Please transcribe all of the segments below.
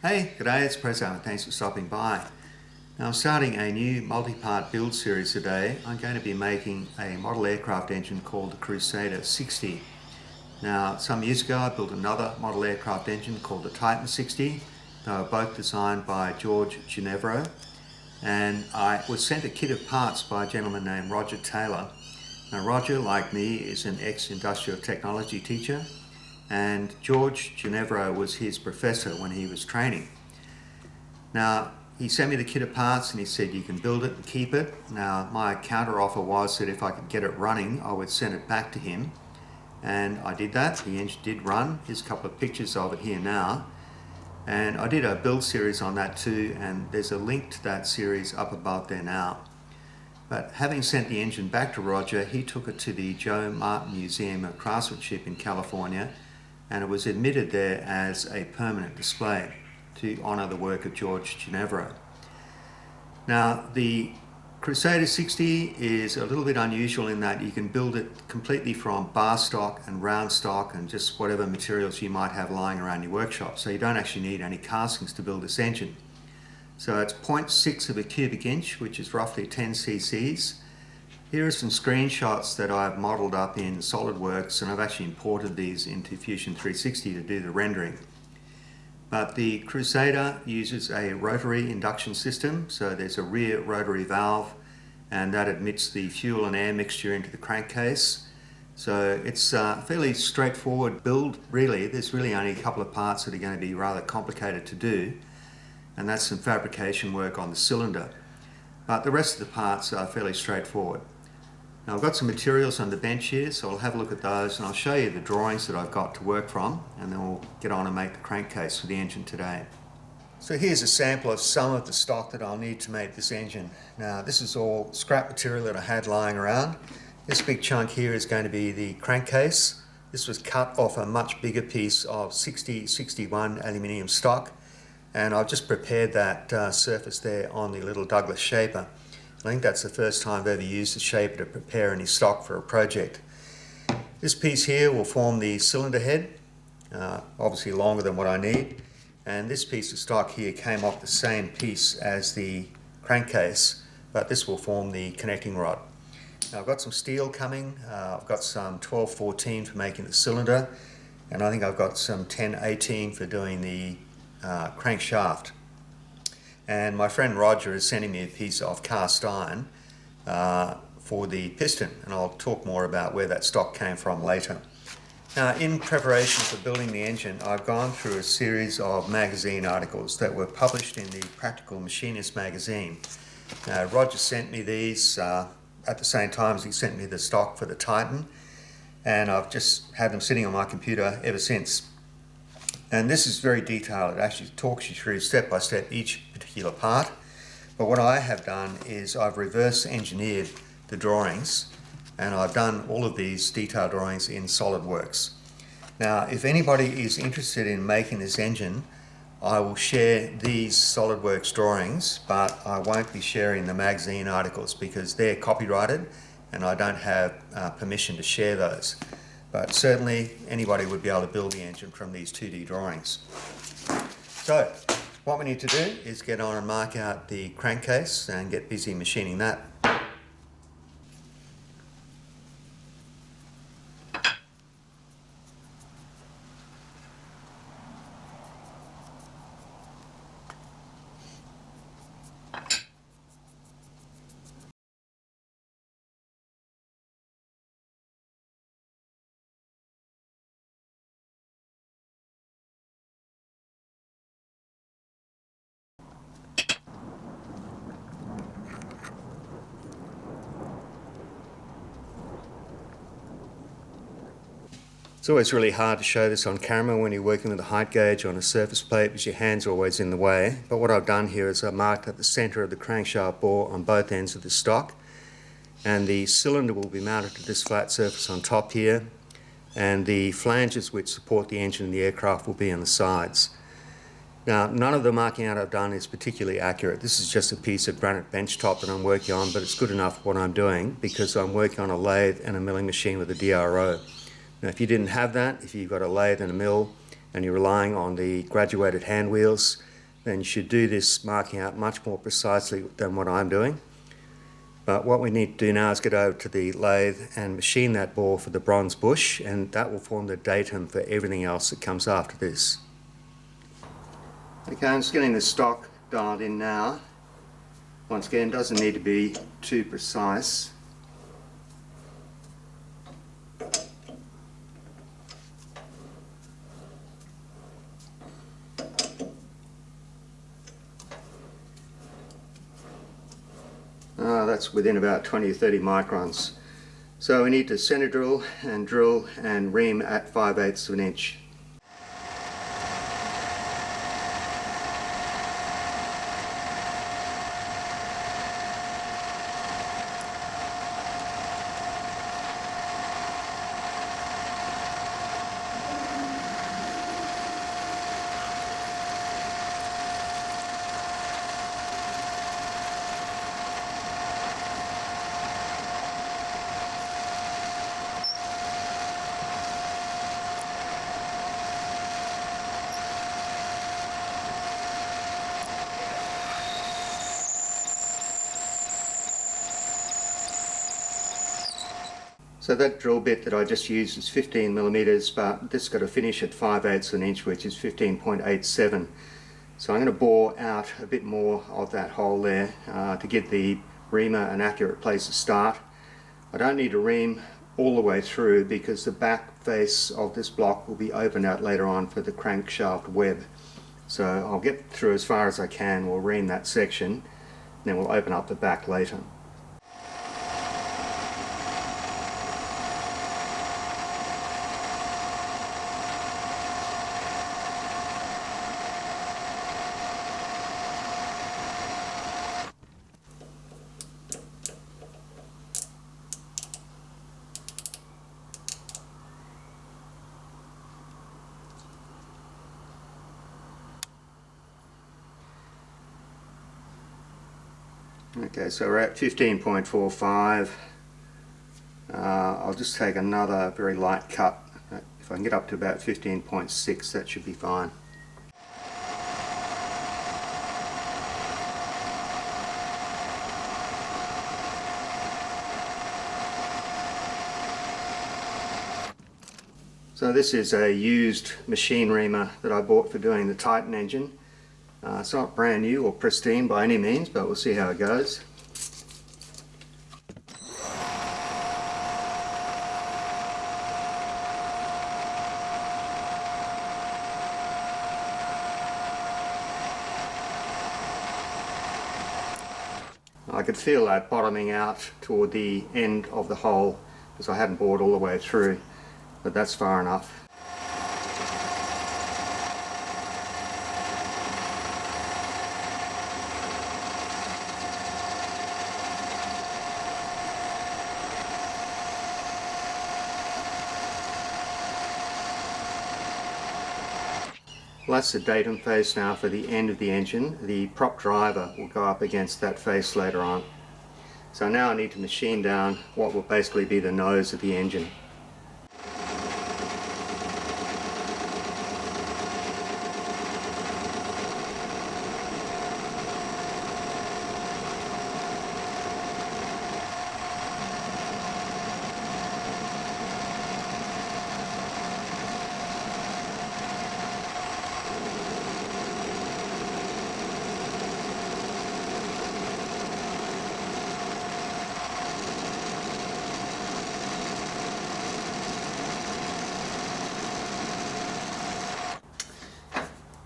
Hey, g'day, it's Prezo. Thanks for stopping by. Now I'm starting a new multi-part build series today. I'm going to be making a model aircraft engine called the Crusader 60. Now some years ago I built another model aircraft engine called the Titan 60. They were both designed by George Genevro, and I was sent a kit of parts by a gentleman named Roger Taylor. Now Roger, like me, is an ex-industrial technology teacher, and George Genevro was his professor when he was training. Now, he sent me the kit of parts and he said you can build it and keep it. Now, my counter offer was that if I could get it running, I would send it back to him. And I did that. The engine did run. Here's a couple of pictures of it here now. And I did a build series on that too, and there's a link to that series up above there now. But having sent the engine back to Roger, he took it to the Joe Martin Museum of Craftsmanship in California, and it was admitted there as a permanent display to honour the work of George Genevro. Now, the Crusader 60 is a little bit unusual in that you can build it completely from bar stock and round stock and just whatever materials you might have lying around your workshop, so you don't actually need any castings to build this engine. So it's 0.6 of a cubic inch, which is roughly 10 cc's. Here are some screenshots that I've modelled up in SolidWorks, and I've actually imported these into Fusion 360 to do the rendering. But the Crusader uses a rotary induction system, so there's a rear rotary valve, and that admits the fuel and air mixture into the crankcase. So it's a fairly straightforward build, really. There's really only a couple of parts that are going to be rather complicated to do, and that's some fabrication work on the cylinder. But the rest of the parts are fairly straightforward. Now I've got some materials on the bench here, so I'll have a look at those and I'll show you the drawings that I've got to work from, and then we'll get on and make the crankcase for the engine today. So here's a sample of some of the stock that I'll need to make this engine. Now this is all scrap material that I had lying around. This big chunk here is going to be the crankcase. This was cut off a much bigger piece of 6061 aluminium stock, and I've just prepared that surface there on the little Douglas shaper. I think that's the first time I've ever used a shaper to prepare any stock for a project. This piece here will form the cylinder head, obviously longer than what I need, and this piece of stock here came off the same piece as the crankcase, but this will form the connecting rod. Now I've got some steel coming. I've got some 1214 for making the cylinder, and I think I've got some 1018 for doing the crankshaft. And my friend Roger is sending me a piece of cast iron for the piston, and I'll talk more about where that stock came from later. Now, in preparation for building the engine, I've gone through a series of magazine articles that were published in the Practical Machinist magazine. Roger sent me these at the same time as he sent me the stock for the Titan, and I've just had them sitting on my computer ever since. And this is very detailed. It actually talks you through step by step each particular part. But what I have done is I've reverse engineered the drawings, and I've done all of these detailed drawings in SolidWorks. Now, if anybody is interested in making this engine, I will share these SolidWorks drawings, but I won't be sharing the magazine articles because they're copyrighted and I don't have permission to share those. But certainly anybody would be able to build the engine from these 2D drawings. So what we need to do is get on and mark out the crankcase and get busy machining that. It's always really hard to show this on camera when you're working with a height gauge on a surface plate because your hands are always in the way. But what I've done here is I've marked at the centre of the crankshaft bore on both ends of the stock, and the cylinder will be mounted to this flat surface on top here, and the flanges which support the engine and the aircraft will be on the sides. Now, none of the marking out I've done is particularly accurate. This is just a piece of granite bench top that I'm working on, but it's good enough for what I'm doing because I'm working on a lathe and a milling machine with a DRO. Now, if you didn't have that, if you've got a lathe and a mill, and you're relying on the graduated hand wheels, then you should do this marking out much more precisely than what I'm doing. But what we need to do now is get over to the lathe and machine that bore for the bronze bush, and that will form the datum for everything else that comes after this. Okay, I'm just getting the stock dialed in now. Once again, doesn't need to be too precise. That's within about 20 or 30 microns. So we need to center drill and ream at 5/8 of an inch. So that drill bit that I just used is 15 millimeters, but this has got a finish at 5/8 of an inch, which is 15.87. So I'm going to bore out a bit more of that hole there to give the reamer an accurate place to start. I don't need to ream all the way through because the back face of this block will be opened out later on for the crankshaft web. So I'll get through as far as I can, we'll ream that section, and then we'll open up the back later. Okay, so we're at 15.45. I'll just take another very light cut. If I can get up to about 15.6, that should be fine. So this is a used machine reamer that I bought for doing the Titan engine. It's not brand new or pristine by any means, but we'll see how it goes. I could feel that bottoming out toward the end of the hole because I hadn't bored all the way through, but that's far enough. Well, that's the datum face now for the end of the engine. The prop driver will go up against that face later on. So now I need to machine down what will basically be the nose of the engine.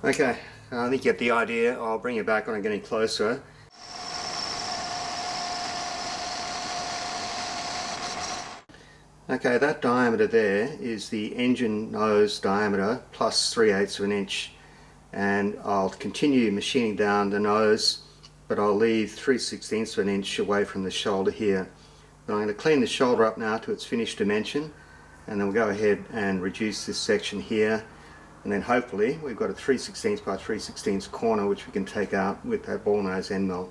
Okay, I think you get the idea. I'll bring it back when I'm getting closer. Okay, that diameter there is the engine nose diameter plus 3/8 of an inch, and I'll continue machining down the nose, but I'll leave 3/16 of an inch away from the shoulder here. But I'm going to clean the shoulder up now to its finished dimension, and then we'll go ahead and reduce this section here. And then hopefully we've got a 3/16 by 3/16 corner which we can take out with that ball nose end mill.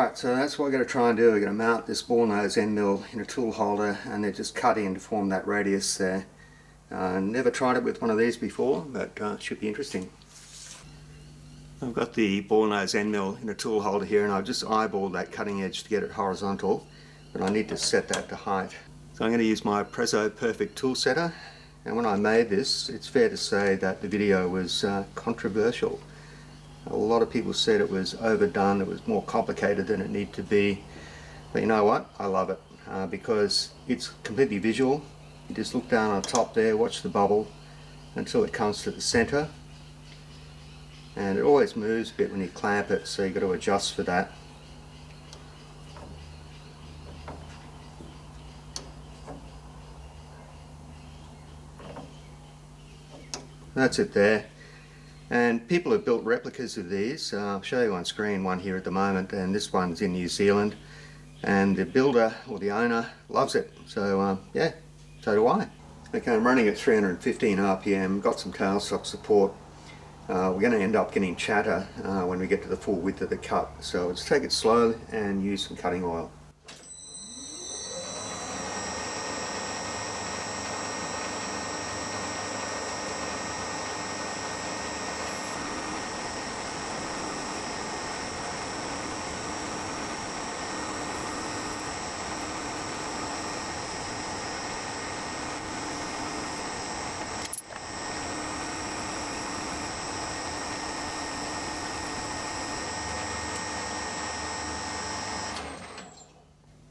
Alright, so that's what we're going to try and do. We're going to mount this ball nose end mill in a tool holder and then just cut in to form that radius there. Never tried it with one of these before, but it should be interesting. I've got the ball nose end mill in a tool holder here, and I've just eyeballed that cutting edge to get it horizontal, but I need to set that to height. So I'm going to use my Prezzo Perfect tool setter, and when I made this, it's fair to say that the video was controversial. A lot of people said it was overdone, it was more complicated than it needed to be, but you know what, I love it because it's completely visual. You just look down on top there, watch the bubble until it comes to the center, and it always moves a bit when you clamp it, so you've got to adjust for that. That's it there. And people have built replicas of these. I'll show you on screen one here at the moment, and this one's in New Zealand, and the builder or the owner loves it, so yeah, so do I. Okay, I'm running at 315 RPM, got some tailstock support. We're going to end up getting chatter when we get to the full width of the cut, so let's take it slow and use some cutting oil.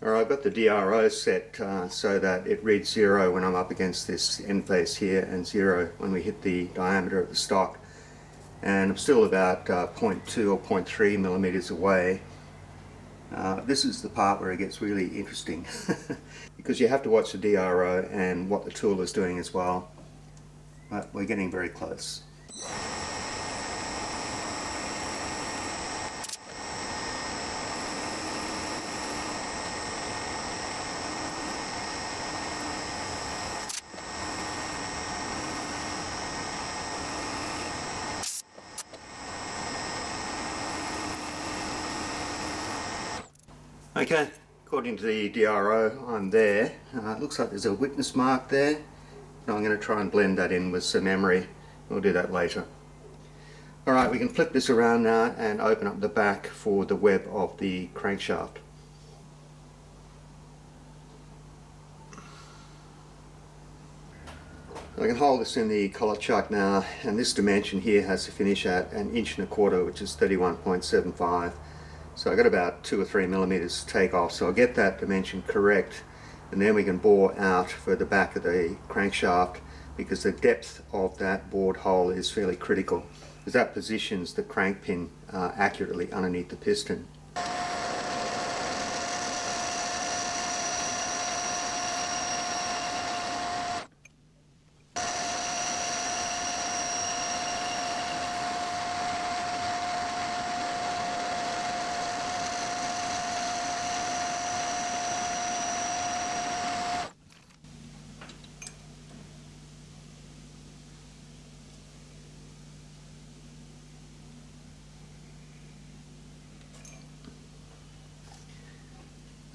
Alright, I've got the DRO set so that it reads 0 when I'm up against this end face here and 0 when we hit the diameter of the stock. And I'm still about 0.2 or 0.3 millimeters away. This is the part where it gets really interesting because you have to watch the DRO and what the tool is doing as well. But we're getting very close. Okay, according to the DRO, I'm there. It looks like there's a witness mark there. And I'm going to try and blend that in with some emery. We'll do that later. Alright, we can flip this around now and open up the back for the web of the crankshaft. I can hold this in the collar chuck now, and this dimension here has to finish at 1 1/4 inches, which is 31.75. So I got about 2 or 3 millimeters to take off, so I'll get that dimension correct, and then we can bore out for the back of the crankshaft, because the depth of that bored hole is fairly critical, because that positions the crank pin accurately underneath the piston.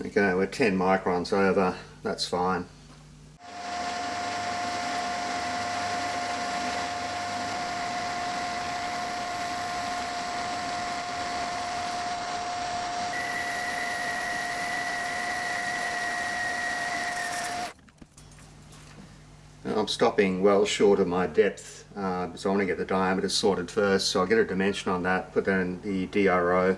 Okay, we're 10 microns over, that's fine. I'm stopping well short of my depth, so I want to get the diameter sorted first, so I'll get a dimension on that, put that in the DRO,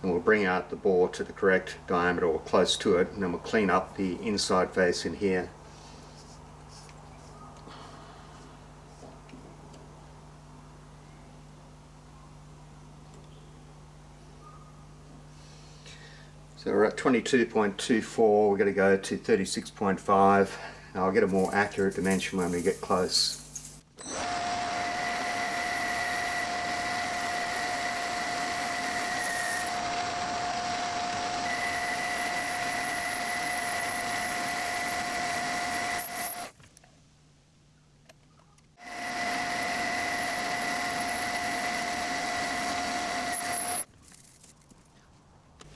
and we'll bring out the bore to the correct diameter or close to it, and then we'll clean up the inside face in here. So we're at 22.24, we're going to go to 36.5. Now I'll get a more accurate dimension when we get close.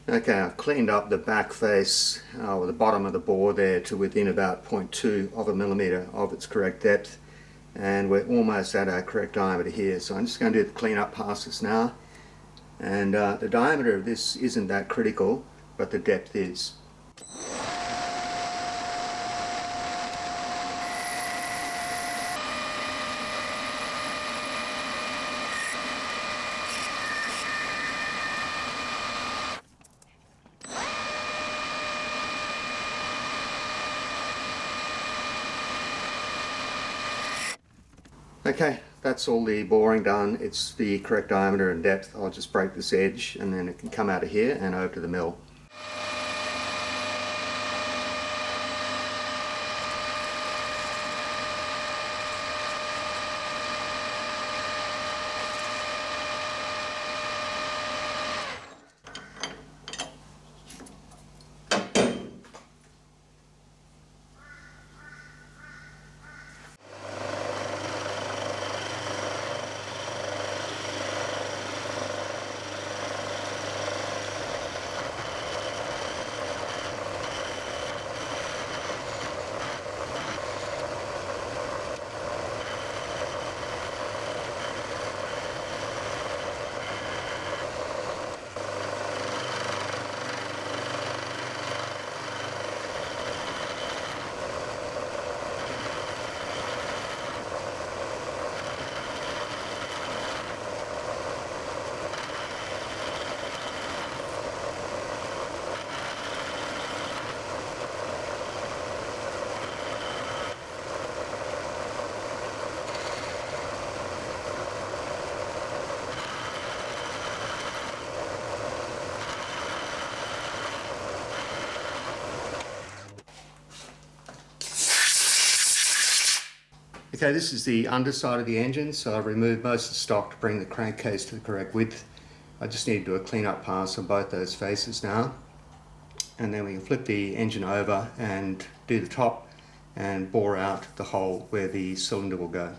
Okay, I've cleaned up the back face or the bottom of the bore there to within about 0.2 of a millimetre of its correct depth, and we're almost at our correct diameter here. So I'm just going to do the clean up passes now, and the diameter of this isn't that critical, but the depth is. Okay, that's all the boring done. It's the correct diameter and depth. I'll just break this edge and then it can come out of here and over to the mill. Okay, this is the underside of the engine, so I've removed most of the stock to bring the crankcase to the correct width. I just need to do a clean up pass on both those faces now, and then we can flip the engine over and do the top and bore out the hole where the cylinder will go.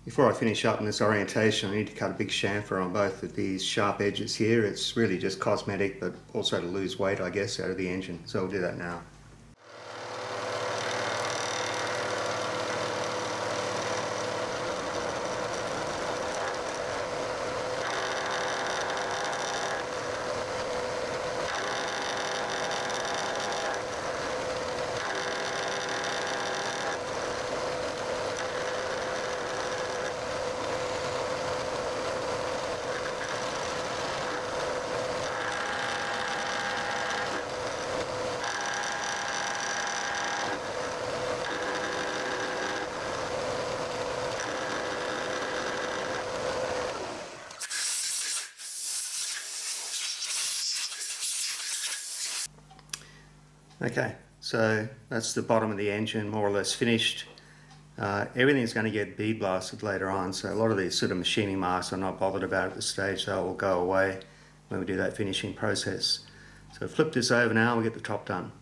Before I finish up in this orientation, I need to cut a big chamfer on both of these sharp edges here. It's really just cosmetic, but also to lose weight, I guess, out of the engine. So I'll do that now. Okay, so that's the bottom of the engine more or less finished. Everything's going to get bead blasted later on, so a lot of these sort of machining marks I'm not bothered about at this stage. They will go away when we do that finishing process. So flip this over now, we'll get the top done.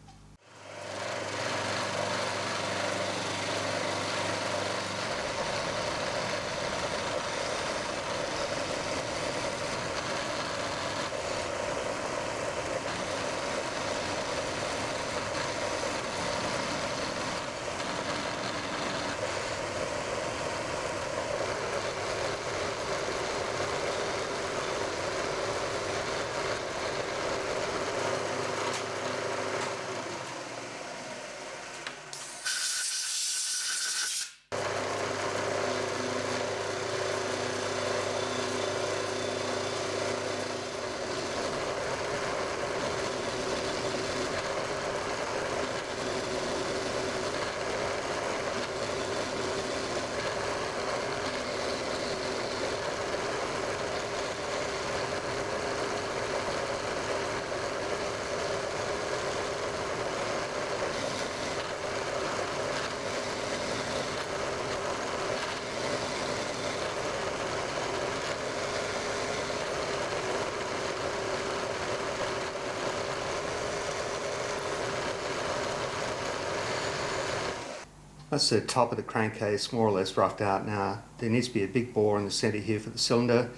That's the top of the crankcase more or less roughed out now. There needs to be a big bore in the centre here for the cylinder,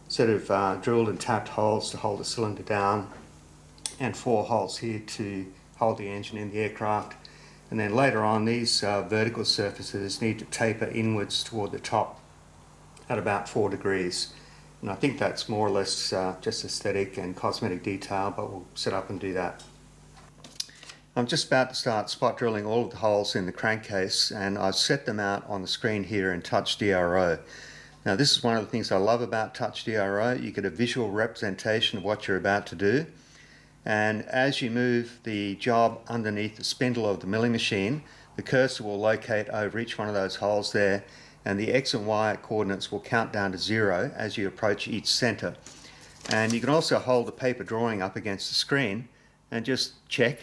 set of drilled and tapped holes to hold the cylinder down, and 4 holes here to hold the engine in the aircraft. And then later on, these vertical surfaces need to taper inwards toward the top at about 4 degrees. And I think that's more or less just aesthetic and cosmetic detail, but we'll set up and do that. I'm just about to start spot drilling all of the holes in the crankcase, and I've set them out on the screen here in Touch DRO. Now this is one of the things I love about Touch DRO. You get a visual representation of what you're about to do, and as you move the job underneath the spindle of the milling machine, the cursor will locate over each one of those holes there, and the X and Y coordinates will count down to 0 as you approach each center. And you can also hold the paper drawing up against the screen and just check,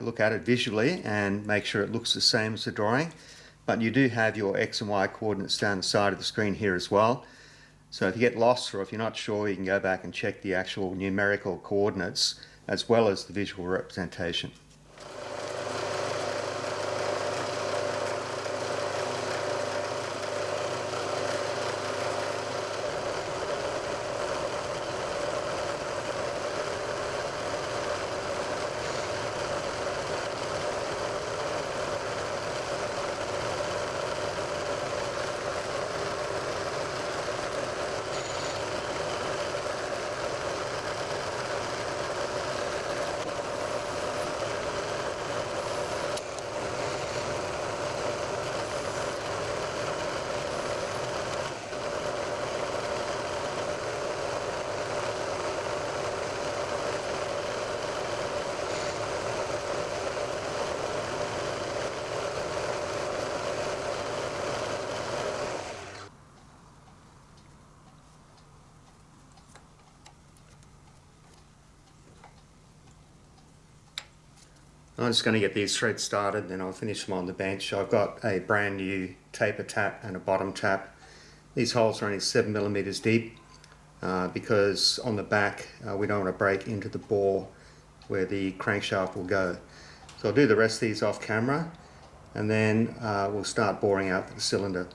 look at it visually and make sure it looks the same as the drawing. But you do have your X and Y coordinates down the side of the screen here as well. So if you get lost or if you're not sure, you can go back and check the actual numerical coordinates as well as the visual representation. I'm just going to get these threads started, then I'll finish them on the bench. I've got a brand new taper tap and a bottom tap. These holes are only 7mm deep because on the back we don't want to break into the bore where the crankshaft will go. So I'll do the rest of these off camera, and then we'll start boring out the cylinder.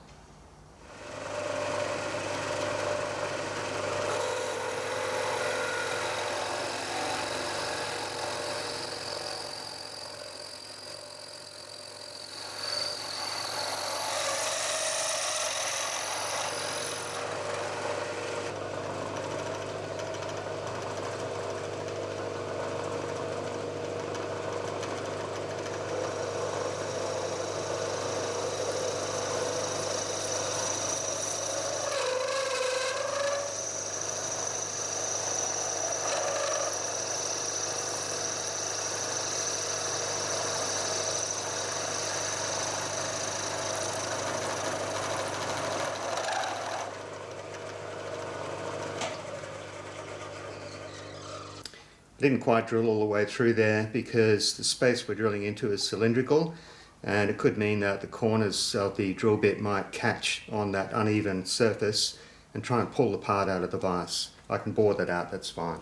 I didn't quite drill all the way through there because the space we're drilling into is cylindrical, and it could mean that the corners of the drill bit might catch on that uneven surface and try and pull the part out of the vise. I can bore that out, that's fine.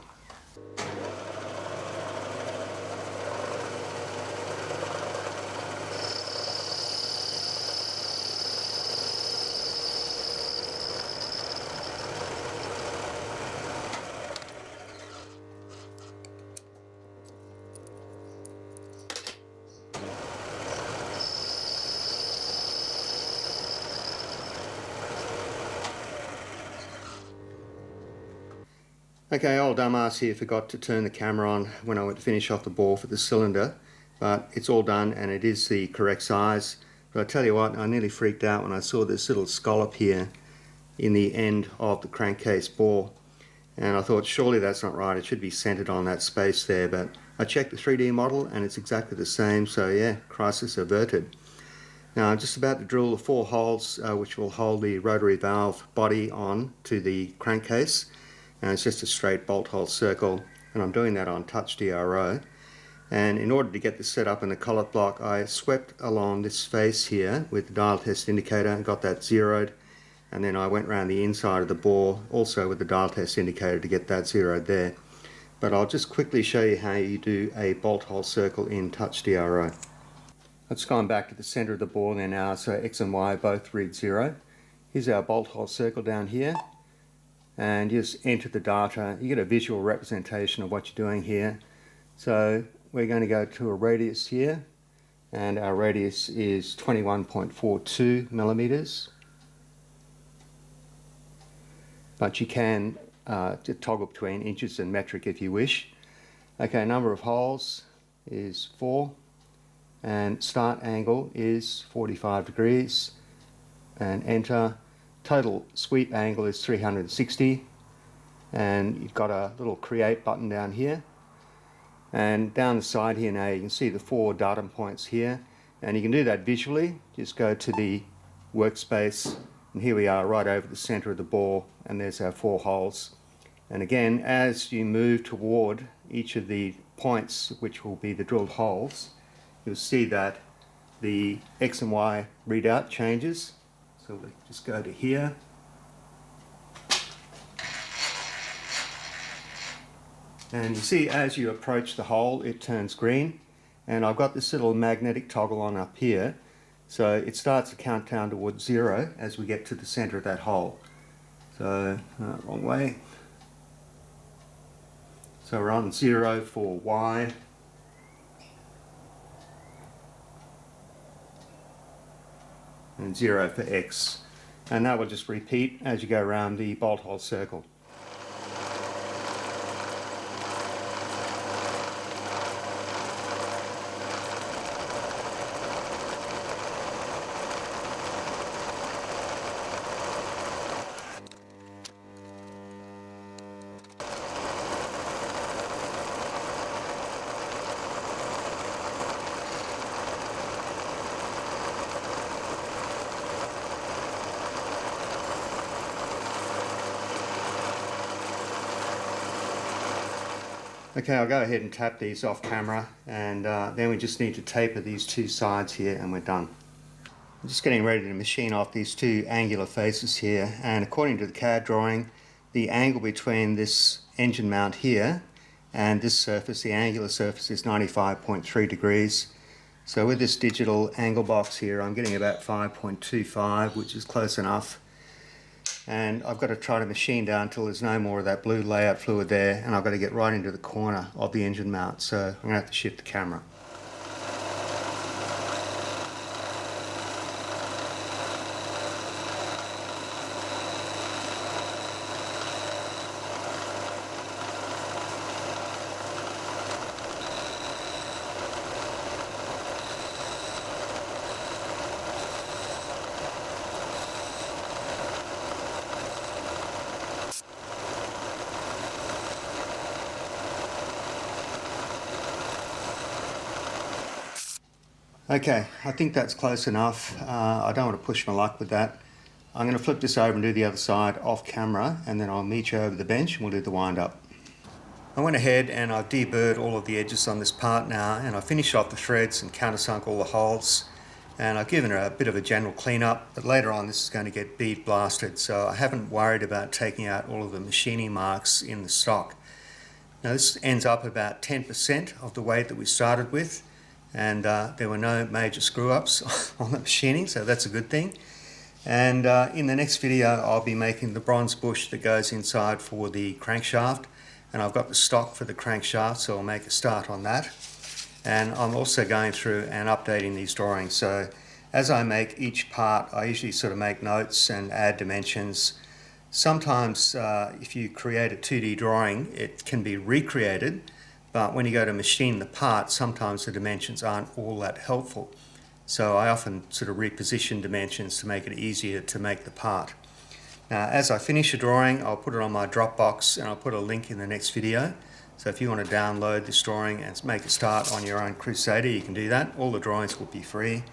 Okay, old dumbass here forgot to turn the camera on when I went to finish off the bore for the cylinder, but it's all done and it is the correct size. But I tell you what, I nearly freaked out when I saw this little scallop here in the end of the crankcase bore, and I thought surely that's not right, it should be centered on that space there, but I checked the 3D model and it's exactly the same, so yeah, crisis averted. Now I'm just about to drill the 4 holes which will hold the rotary valve body on to the crankcase. And it's just a straight bolt hole circle, and I'm doing that on Touch DRO. And in order to get this set up in the collet block, I swept along this face here with the dial test indicator and got that zeroed, and then I went around the inside of the bore also with the dial test indicator to get that zeroed there. But I'll just quickly show you how you do a bolt hole circle in Touch DRO. I've just gone back to the center of the bore there now, so X and Y both read 0. Here's our bolt hole circle down here, and you just enter the data. You get a visual representation of what you're doing here. So we're going to go to a radius here, and our radius is 21.42 millimeters. But you can toggle between inches and metric if you wish. Okay, number of holes is 4, and start angle is 45 degrees, and enter. Total sweep angle is 360, and you've got a little create button down here, and down the side here now you can see the 4 datum points here, and you can do that visually. Just go to the workspace, and here we are right over the center of the bore, and there's our 4 holes. And again, as you move toward each of the points, which will be the drilled holes, you'll see that the X and Y readout changes. So we'll just go to here. And you see as you approach the hole it turns green, and I've got this little magnetic toggle on up here, so it starts to count down towards 0 as we get to the center of that hole. So, wrong way. So we're on 0 for Y. And 0 for X. And that will just repeat as you go around the bolt hole circle. Okay, I'll go ahead and tap these off camera, and then we just need to taper these 2 sides here and we're done. I'm just getting ready to machine off these 2 angular faces here, and according to the CAD drawing, the angle between this engine mount here and this surface, the angular surface, is 95.3 degrees. So with this digital angle box here I'm getting about 5.25, which is close enough. And I've got to try to machine down until there's no more of that blue layout fluid there, and I've got to get right into the corner of the engine mount, so I'm going to have to shift the camera. Okay, I think that's close enough. I don't want to push my luck with that. I'm going to flip this over and do the other side off camera, and then I'll meet you over the bench and we'll do the wind up. I went ahead and I've deburred all of the edges on this part now, and I finished off the threads and countersunk all the holes, and I've given it a bit of a general cleanup, but later on this is going to get bead blasted, so I haven't worried about taking out all of the machining marks in the stock. Now this ends up about 10% of the weight that we started with, and there were no major screw-ups on the machining, so that's a good thing. And in the next video I'll be making the bronze bush that goes inside for the crankshaft, and I've got the stock for the crankshaft, so I'll make a start on that. And I'm also going through and updating these drawings, so as I make each part I usually sort of make notes and add dimensions. Sometimes if you create a 2D drawing it can be recreated, but when you go to machine the part, sometimes the dimensions aren't all that helpful. So I often sort of reposition dimensions to make it easier to make the part. Now, as I finish a drawing, I'll put it on my Dropbox and I'll put a link in the next video. So if you want to download this drawing and make a start on your own Crusader, you can do that. All the drawings will be free.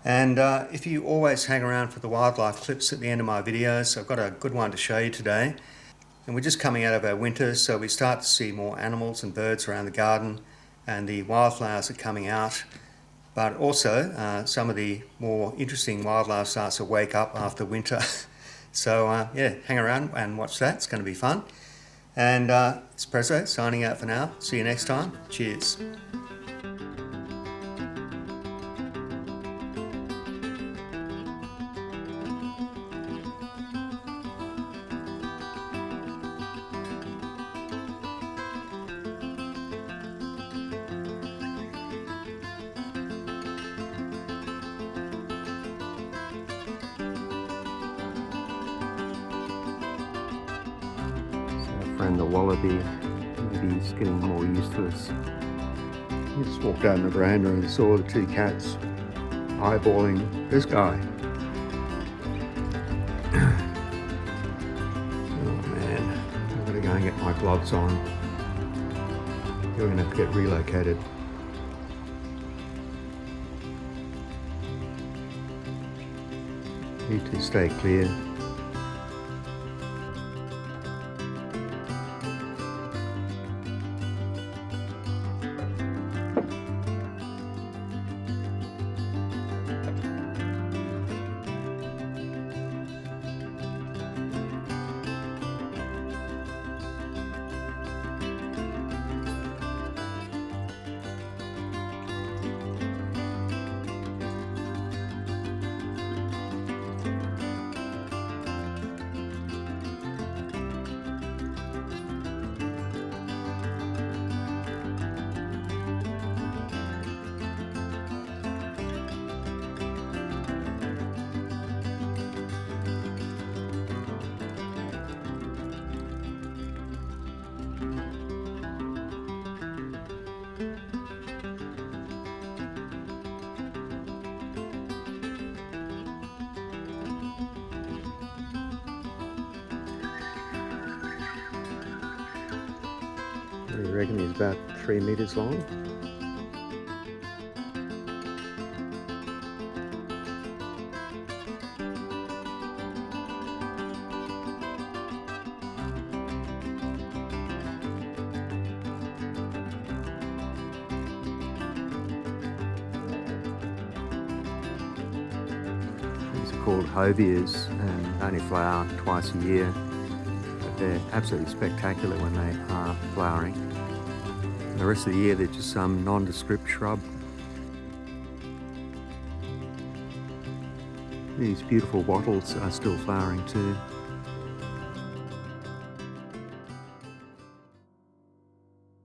And if you always hang around for the wildlife clips at the end of my videos, I've got a good one to show you today. And we're just coming out of our winter, so we start to see more animals and birds around the garden, and the wildflowers are coming out. But also, some of the more interesting wildlife starts to wake up after winter. So yeah, hang around and watch that, it's going to be fun. And it's Prezzo signing out for now. See you next time. Cheers. friend the wallaby. Maybe he's getting more used to us. We just walked out on the veranda and saw the two cats eyeballing this guy. Oh man, I've got to go and get my gloves on. You're going to have to get relocated. Need to stay clear. I reckon he's about 3 meters long. These are called hobias and only flower twice a year. They're absolutely spectacular when they are flowering. And the rest of the year they're just some nondescript shrub. These beautiful wattles are still flowering too.